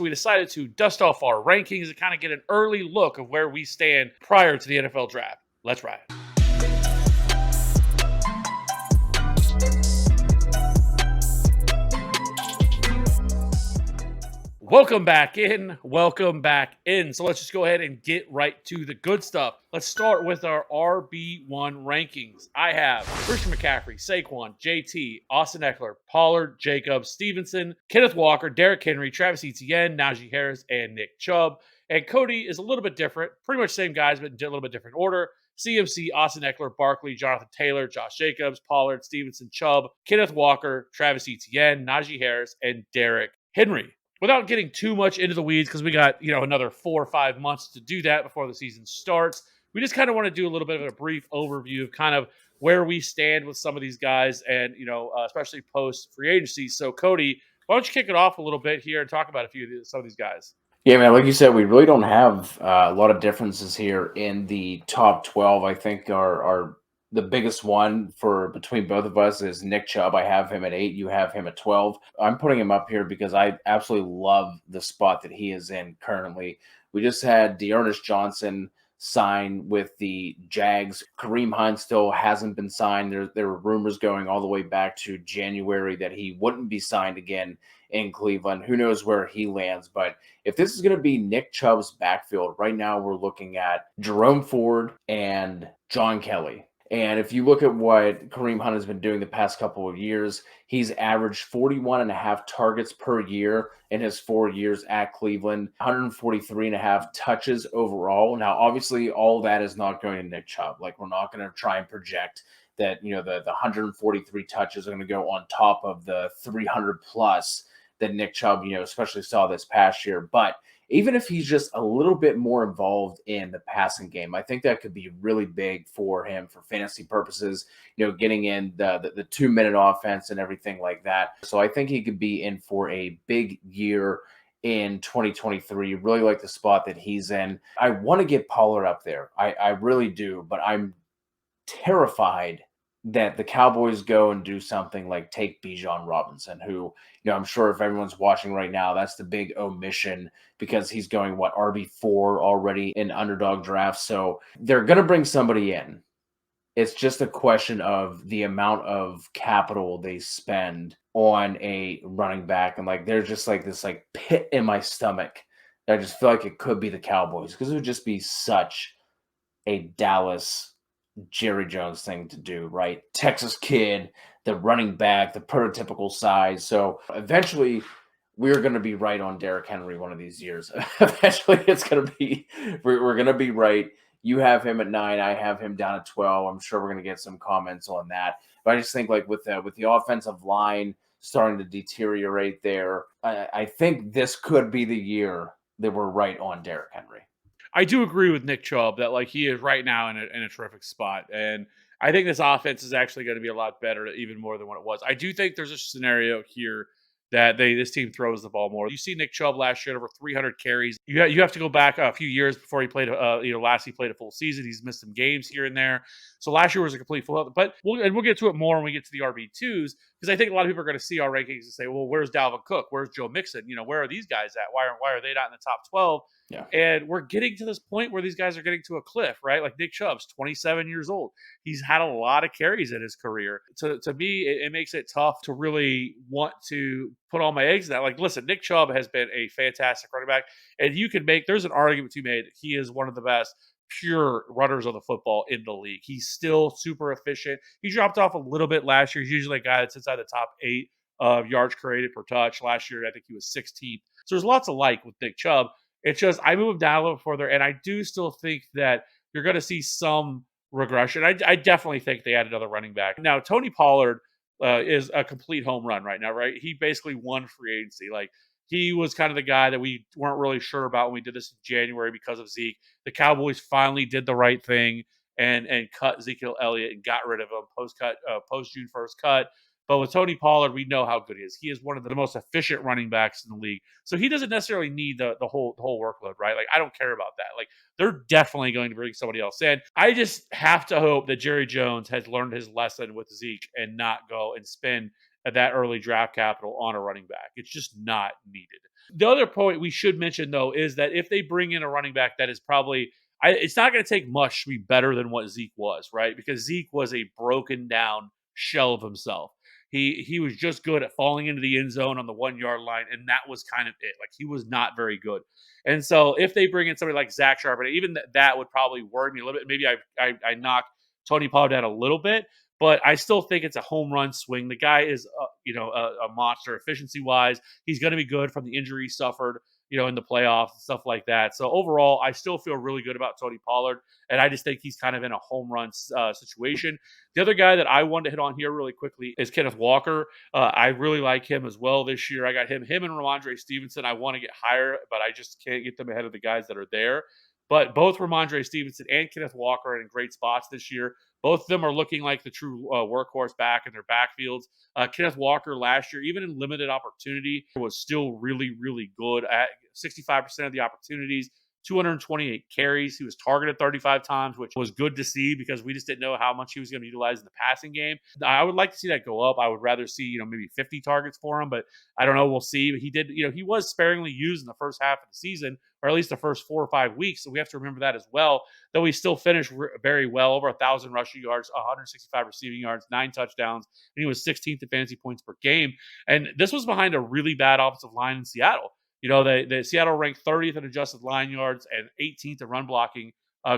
We decided to dust off our rankings and kind of get an early look of where we stand prior to the NFL draft. Let's ride. Welcome back in. Welcome back in. So let's just go ahead and get right to the good stuff. Let's start with our RB1 rankings. I have Christian McCaffrey, Saquon, JT, Austin Eckler, Pollard, Jacobs, Stevenson, Kenneth Walker, Derrick Henry, Travis Etienne, Najee Harris, and Nick Chubb. And Cody is a little bit different. Pretty much same guys, but in a little bit different order. CMC, Austin Eckler, Barkley, Jonathan Taylor, Josh Jacobs, Pollard, Stevenson, Chubb, Kenneth Walker, Travis Etienne, Najee Harris, and Derrick Henry. Without getting too much into the weeds, because we got, another 4 or 5 months to do that before the season starts, we just kind of want to do a little bit of a brief overview of kind of where we stand with some of these guys and, especially post free agency. So, Cody, why don't you kick it off a little bit here and talk about some of these guys? Yeah, man, like you said, we really don't have a lot of differences here in the top 12. I think our the biggest one for between both of us is Nick Chubb. I have him at 8. You have him at 12. I'm putting him up here because I absolutely love the spot that he is in currently. We just had D'Ernest Johnson sign with the Jags. Kareem Hunt still hasn't been signed. There were rumors going all the way back to January that he wouldn't be signed again in Cleveland. Who knows where he lands? But if this is going to be Nick Chubb's backfield, right now we're looking at Jerome Ford and John Kelly. And if you look at what Kareem Hunt has been doing the past couple of years, he's averaged 41 and a half targets per year in his 4 years at Cleveland, 143 and a half touches overall. Now, obviously, all that is not going to Nick Chubb. Like, we're not going to try and project that, the 143 touches are going to go on top of the 300 plus that Nick Chubb, especially saw this past year. But even if he's just a little bit more involved in the passing game, I think that could be really big for him for fantasy purposes, getting in the 2-minute offense and everything like that. So I think he could be in for a big year in 2023. Really like the spot that he's in. I want to get Pollard up there. I really do, but I'm terrified that the Cowboys go and do something like take Bijan Robinson, who, I'm sure if everyone's watching right now, that's the big omission because he's going, RB4 already in underdog drafts. So they're going to bring somebody in. It's just a question of the amount of capital they spend on a running back. And there's just this pit in my stomach. I just feel like it could be the Cowboys because it would just be such a Dallas Jerry Jones thing to do, right? Texas kid, the running back, the prototypical size. So eventually we're going to be right on Derrick Henry one of these years. Eventually it's going to be, we're going to be right. You have him at 9. I have him down at 12. I'm sure we're going to get some comments on that. But I just think with the offensive line starting to deteriorate there, I think this could be the year that we're right on Derrick Henry. I do agree with Nick Chubb that he is right now in a terrific spot. And I think this offense is actually going to be a lot better, even more than what it was. I do think there's a scenario here that this team throws the ball more. You see Nick Chubb last year over 300 carries. You have to go back a few years before he played. Last he played a full season. He's missed some games here and there. So last year was a complete full. But we'll get to it more when we get to the RB2s because I think a lot of people are going to see our rankings and say, well, where's Dalvin Cook? Where's Joe Mixon? Where are these guys at? Why are they not in the top 12? Yeah. And we're getting to this point where these guys are getting to a cliff, right? Like Nick Chubb's 27 years old. He's had a lot of carries in his career. To me, it makes it tough to really want to put all my eggs in that. Listen, Nick Chubb has been a fantastic running back. And there's an argument to be made. He is one of the best pure runners of the football in the league. He's still super efficient. He dropped off a little bit last year. He's usually a guy that's inside the top 8 of yards created per touch. Last year, I think he was 16th. So there's lots of with Nick Chubb. It's just I move down a little further, and I do still think that you're going to see some regression. I definitely think they add another running back. Now, Tony Pollard is a complete home run right now, right? He basically won free agency. He was kind of the guy that we weren't really sure about when we did this in January because of Zeke. The Cowboys finally did the right thing and cut Ezekiel Elliott and got rid of him post June 1st cut. But with Tony Pollard, we know how good he is. He is one of the most efficient running backs in the league. So he doesn't necessarily need the whole workload, right? I don't care about that. They're definitely going to bring somebody else in. I just have to hope that Jerry Jones has learned his lesson with Zeke and not go and spend that early draft capital on a running back. It's just not needed. The other point we should mention, though, is that if they bring in a running back that is probably, it's not going to take much to be better than what Zeke was, right? Because Zeke was a broken down shell of himself. He was just good at falling into the end zone on the 1 yard line, and that was kind of it. Like he was not very good. And so if they bring in somebody like Zach Charbonnet, even that would probably worry me a little bit. Maybe I knock Tony Pollard down a little bit, but I still think it's a home run swing. The guy is, a monster efficiency wise. He's going to be good from the injury he suffered, in the playoffs and stuff like that. So overall, I still feel really good about Tony Pollard, and I just think he's kind of in a home run situation. The other guy that I wanted to hit on here really quickly is Kenneth Walker. I really like him as well this year. I got him and Ramondre Stevenson. I want to get higher, but I just can't get them ahead of the guys that are there. But both Ramondre Stevenson and Kenneth Walker are in great spots this year. Both of them are looking like the true workhorse back in their backfields. Kenneth Walker last year, even in limited opportunity, was still really, really good at 65% of the opportunities, 228 carries. He was targeted 35 times, which was good to see because we just didn't know how much he was going to be utilized in the passing game. I would like to see that go up. I would rather see, maybe 50 targets for him, but I don't know. We'll see. But he did, he was sparingly used in the first half of the season, or at least the first 4 or 5 weeks. So we have to remember that as well. Though he still finished very well, over 1,000 rushing yards, 165 receiving yards, 9 touchdowns, and he was 16th in fantasy points per game. And this was behind a really bad offensive line in Seattle. The Seattle ranked 30th in adjusted line yards and 18th in run blocking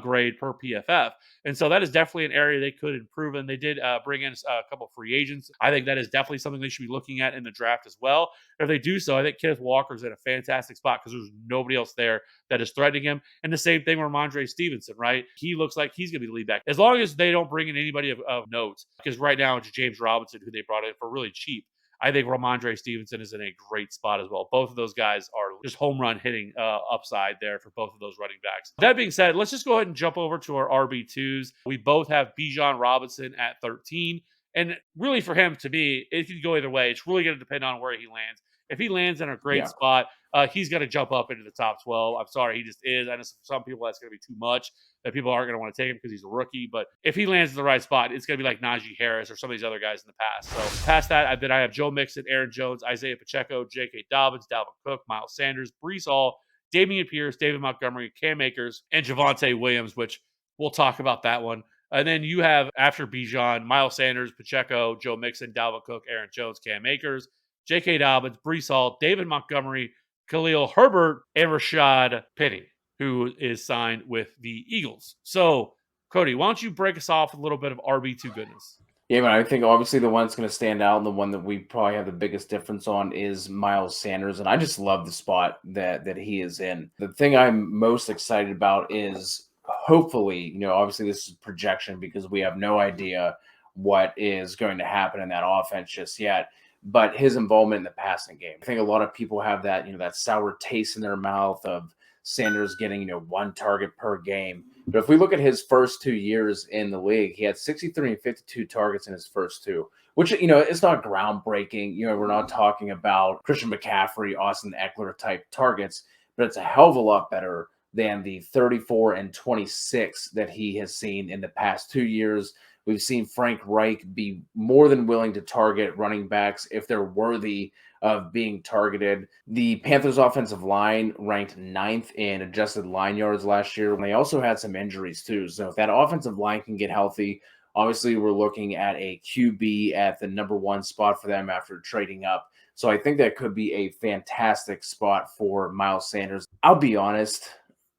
grade per PFF. And so that is definitely an area they could improve. And they did bring in a couple of free agents. I think that is definitely something they should be looking at in the draft as well. If they do so, I think Kenneth Walker's in a fantastic spot because there's nobody else there that is threatening him. And the same thing with Ramondre Stevenson, right? He looks like he's going to be the lead back. As long as they don't bring in anybody of note, because right now it's James Robinson, who they brought in for really cheap. I think Ramondre Stevenson is in a great spot as well. Both of those guys are just home run hitting upside there for both of those running backs. That being said, let's just go ahead and jump over to our RB2s. We both have Bijan Robinson at 13. And really for him, to me, it can go either way. It's really going to depend on where he lands. If he lands in a great Yeah. spot, he's going to jump up into the top 12. I'm sorry, he just is. I know for some people that's going to be too much, that people aren't going to want to take him because he's a rookie. But if he lands in the right spot, it's going to be like Najee Harris or some of these other guys in the past. So past that, then I have Joe Mixon, Aaron Jones, Isaiah Pacheco, J.K. Dobbins, Dalvin Cook, Miles Sanders, Brees Hall, Damian Pierce, David Montgomery, Cam Akers, and Javonte Williams, which we'll talk about that one. And then you have, after Bijan, Miles Sanders, Pacheco, Joe Mixon, Dalvin Cook, Aaron Jones, Cam Akers, J.K. Dobbins, Brees Hall, David Montgomery, Khalil Herbert, and Rashad Penny, who is signed with the Eagles. So, Cody, why don't you break us off with a little bit of RB2 goodness? Yeah, man, I think obviously the one that's going to stand out and the one that we probably have the biggest difference on is Miles Sanders. And I just love the spot that he is in. The thing I'm most excited about is hopefully, obviously this is projection because we have no idea what is going to happen in that offense just yet. But his involvement in the passing game. I think a lot of people have that, that sour taste in their mouth of Sanders getting, one target per game. But if we look at his first 2 years in the league, he had 63 and 52 targets in his first two, which, it's not groundbreaking. We're not talking about Christian McCaffrey, Austin Eckler type targets, but it's a hell of a lot better than the 34 and 26 that he has seen in the past 2 years. We've seen Frank Reich be more than willing to target running backs if they're worthy of being targeted. The Panthers offensive line ranked 9th in adjusted line yards last year, and they also had some injuries too. So if that offensive line can get healthy, obviously we're looking at a QB at the number 1 spot for them after trading up. So I think that could be a fantastic spot for Miles Sanders. I'll be honest,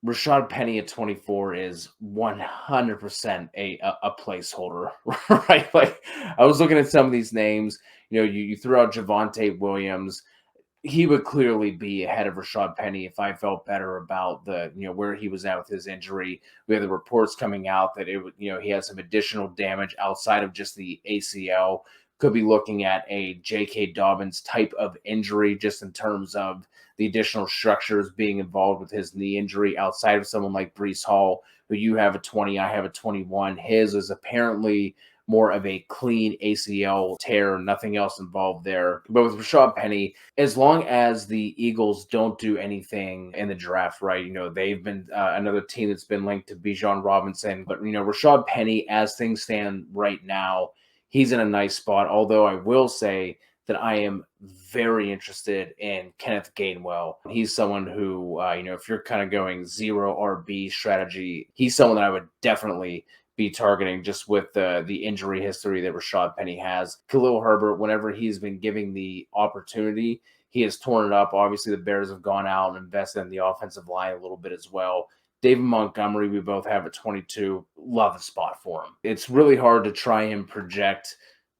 Rashad Penny at 24 is 100% a placeholder, right? Like I was looking at some of these names, you threw out Javonte Williams. He would clearly be ahead of Rashad Penny if I felt better about the, where he was at with his injury. We have the reports coming out that he had some additional damage outside of just the ACL. Could be looking at a J.K. Dobbins type of injury just in terms of the additional structures being involved with his knee injury outside of someone like Brees Hall, who you have a 20, I have a 21. His is apparently more of a clean ACL tear, nothing else involved there. But with Rashad Penny, as long as the Eagles don't do anything in the draft, right, they've been another team that's been linked to Bijan Robinson. But, Rashad Penny, as things stand right now, he's in a nice spot. Although I will say then I am very interested in Kenneth Gainwell. He's someone who, if you're kind of going zero RB strategy, he's someone that I would definitely be targeting just with the injury history that Rashad Penny has. Khalil Herbert, whenever he's been giving the opportunity, he has torn it up. Obviously, the Bears have gone out and invested in the offensive line a little bit as well. David Montgomery, we both have at 22. Love the spot for him. It's really hard to try and project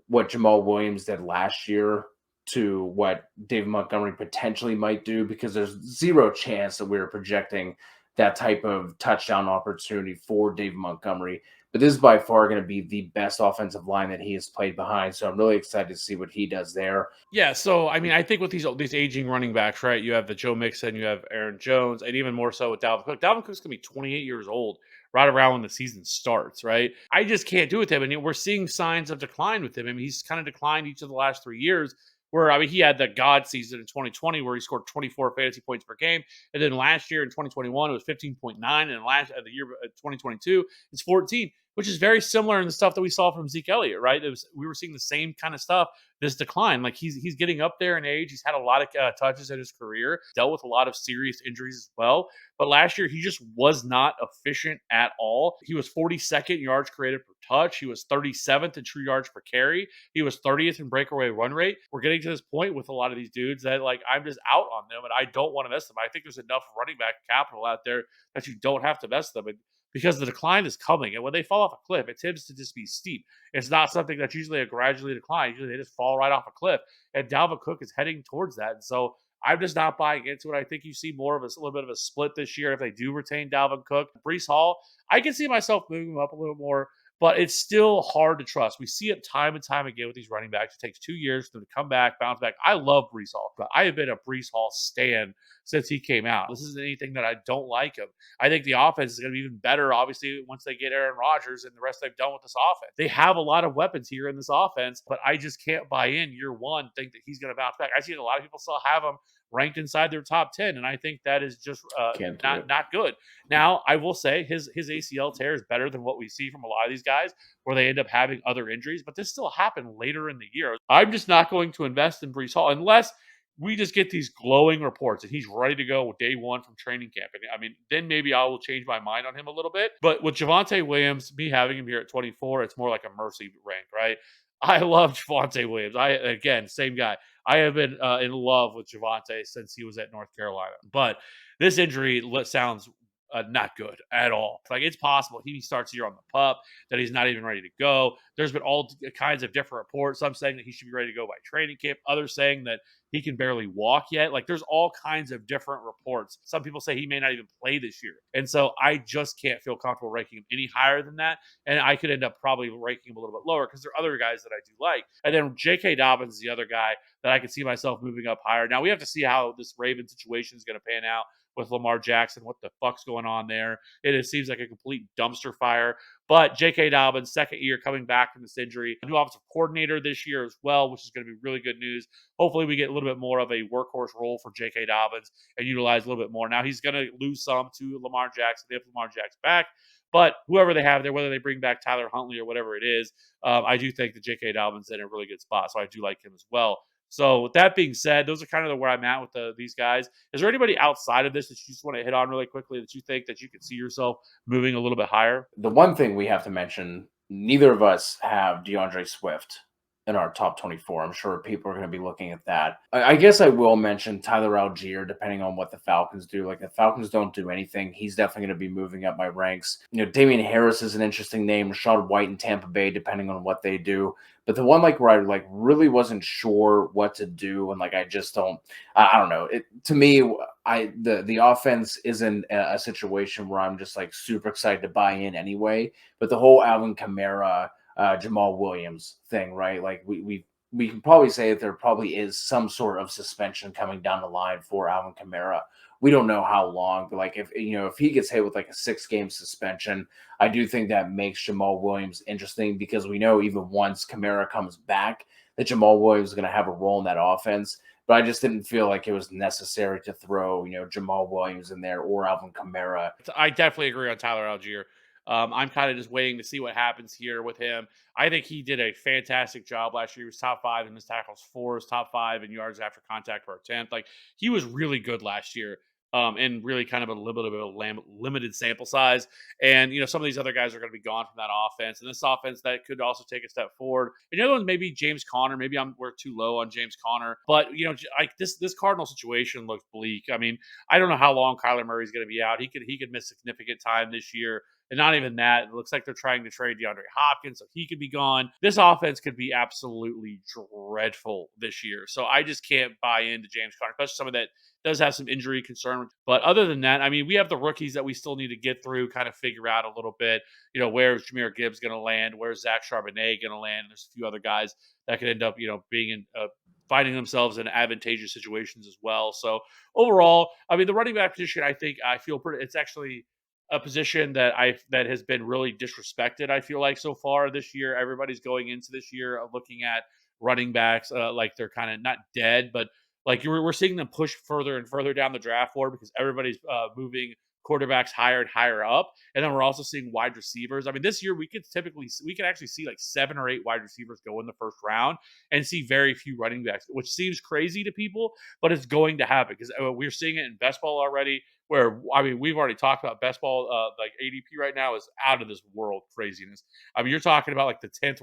what Jamal Williams did last year to what David Montgomery potentially might do because there's zero chance that we're projecting that type of touchdown opportunity for David Montgomery. But this is by far going to be the best offensive line that he has played behind. So I'm really excited to see what he does there. Yeah, so I mean, I think with these aging running backs, right? You have the Joe Mixon, you have Aaron Jones, and even more so with Dalvin Cook. Dalvin Cook's gonna be 28 years old right around when the season starts, right? I just can't do with him, and we're seeing signs of decline with him. I mean, he's kind of declined each of the last 3 years. Where I mean, he had the God season in 2020 where he scored 24 fantasy points per game, and then last year in 2021 it was 15.9, and last the year 2022 it's 14, which is very similar in the stuff that we saw from Zeke Elliott, right? We were seeing the same kind of stuff this decline. Like he's getting up there in age. He's had a lot of touches in his career, dealt with a lot of serious injuries as well. But last year he just was not efficient at all. He was 42nd yards created per touch. He was 37th in true yards per carry. He was 30th in breakaway run rate. We're getting to this point with a lot of these dudes that like I'm just out on them and I don't want to mess them. I think there's enough running back capital out there that you don't have to mess them. And because the decline is coming, and when they fall off a cliff, it tends to just be steep. It's not something that's usually a gradually decline. Usually they just fall right off a cliff. And Dalvin Cook is heading towards that. And so I'm just not buying into it. I think you see more of a little bit of a split this year if they do retain Dalvin Cook. Brees Hall, I can see myself moving him up a little more, but it's still hard to trust. We see it time and time again with these running backs. It takes 2 years for them to come back, bounce back. I love Brees Hall, but I have been a Brees Hall stan since he came out. This isn't anything that I don't like him. I think the offense is going to be even better, obviously, once they get Aaron Rodgers and the rest they've done with this offense. They have a lot of weapons here in this offense, but I just can't buy in year one, think that he's going to bounce back. I see a lot of people still have him ranked inside their top 10, and I think that is just Can't do it. not good. Now, I will say his ACL tear is better than what we see from a lot of these guys where they end up having other injuries, but this still happened later in the year. I'm just not going to invest in Brees Hall unless we just get these glowing reports and he's ready to go day one from training camp. And I mean, then maybe I will change my mind on him a little bit. But with Javonte Williams, me having him here at 24, it's more like a mercy rank, right? I love Javonte Williams. Again, same guy. I have been in love with Javonte since he was at North Carolina. But this injury sounds not good at all. Like it's possible he starts here on the pup, that he's not even ready to go. There's been all kinds of different reports. Some saying that he should be ready to go by training camp. Others saying that he can barely walk yet. Like there's all kinds of different reports. Some people say he may not even play this year. And so I just can't feel comfortable ranking him any higher than that. And I could end up probably ranking him a little bit lower because there are other guys that I do like. And then J.K. Dobbins is the other guy that I could see myself moving up higher. Now we have to see how this Raven situation is going to pan out with Lamar Jackson. What the fuck's going on there? It seems like a complete dumpster fire. But J.K. Dobbins, second year coming back from this injury, new offensive coordinator this year as well, which is going to be really good news. Hopefully, we get a little bit more of a workhorse role for J.K. Dobbins and utilize a little bit more. Now, he's going to lose some to Lamar Jackson if Lamar Jackson's back. But whoever they have there, whether they bring back Tyler Huntley or whatever it is, I do think that J.K. Dobbins is in a really good spot. So I do like him as well. So with that being said, those are kind of where I'm at with these guys. Is there anybody outside of this that you just want to hit on really quickly that you think that you could see yourself moving a little bit higher? The one thing we have to mention, neither of us have DeAndre Swift in our top 24. I'm sure people are going to be looking at that. I guess I will mention Tyler Algier, depending on what the Falcons do. Like, the Falcons don't do anything, he's definitely going to be moving up my ranks. Damian Harris is an interesting name. Rashad White in Tampa Bay, depending on what they do. But the one where I really wasn't sure what to do, and I just don't. I don't know. To me, the offense isn't a situation where I'm just super excited to buy in anyway. But the whole Alvin Kamara, Jamal Williams thing, right? We can probably say that there probably is some sort of suspension coming down the line for Alvin Kamara. We don't know how long, but if he gets hit with a 6-game suspension, I do think that makes Jamal Williams interesting because we know even once Kamara comes back, that Jamal Williams is going to have a role in that offense. But I just didn't feel like it was necessary to throw, Jamal Williams in there or Alvin Kamara. I definitely agree on Tyler Algier. I'm kind of just waiting to see what happens here with him. I think he did a fantastic job last year. He was top five in his tackles for, his top five in yards after contact per attempt. Like he was really good last year. And really kind of a little bit of a limited sample size. And, some of these other guys are going to be gone from that offense. And this offense that could also take a step forward. And the other one, maybe James Conner. Maybe we're too low on James Conner. But, like this Cardinal situation looks bleak. I mean, I don't know how long Kyler Murray's going to be out. He could miss significant time this year. And not even that. It looks like they're trying to trade DeAndre Hopkins, so he could be gone. This offense could be absolutely dreadful this year. So I just can't buy into James Conner, especially someone that does have some injury concern. But other than that, I mean, we have the rookies that we still need to get through, kind of figure out a little bit. Where's Jameer Gibbs going to land? Where's Zach Charbonnet going to land? And there's a few other guys that could end up, being in finding themselves in advantageous situations as well. So overall, I mean, the running back position, I feel pretty. It's actually a position that has been really disrespected. I feel like so far this year, everybody's going into this year looking at running backs like they're kind of not dead, but like we're seeing them push further and further down the draft board because everybody's moving quarterbacks higher and higher up, and then we're also seeing wide receivers. I mean, this year we could actually see like 7 or 8 wide receivers go in the first round and see very few running backs, which seems crazy to people, but it's going to happen because we're seeing it in best ball already. Where I mean, we've already talked about best ball. Like ADP right now is out of this world craziness. I mean, you're talking about like the 10th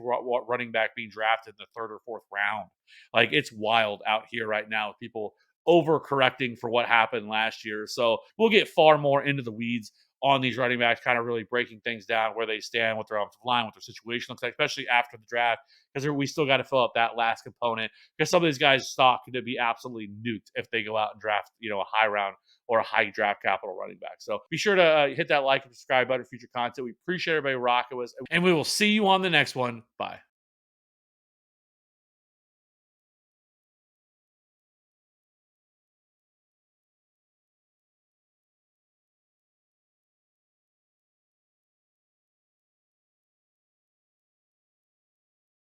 running back being drafted in the third or fourth round. Like it's wild out here right now with people overcorrecting for what happened last year. So we'll get far more into the weeds on these running backs, kind of really breaking things down where they stand, what their offensive line, what their situation looks like, especially after the draft, because we still got to fill up that last component. Because some of these guys' stock could be absolutely nuked if they go out and draft, a high round or a high draft capital running back. So be sure to hit that like and subscribe button for future content. We appreciate everybody rocking with us, and we will see you on the next one. Bye.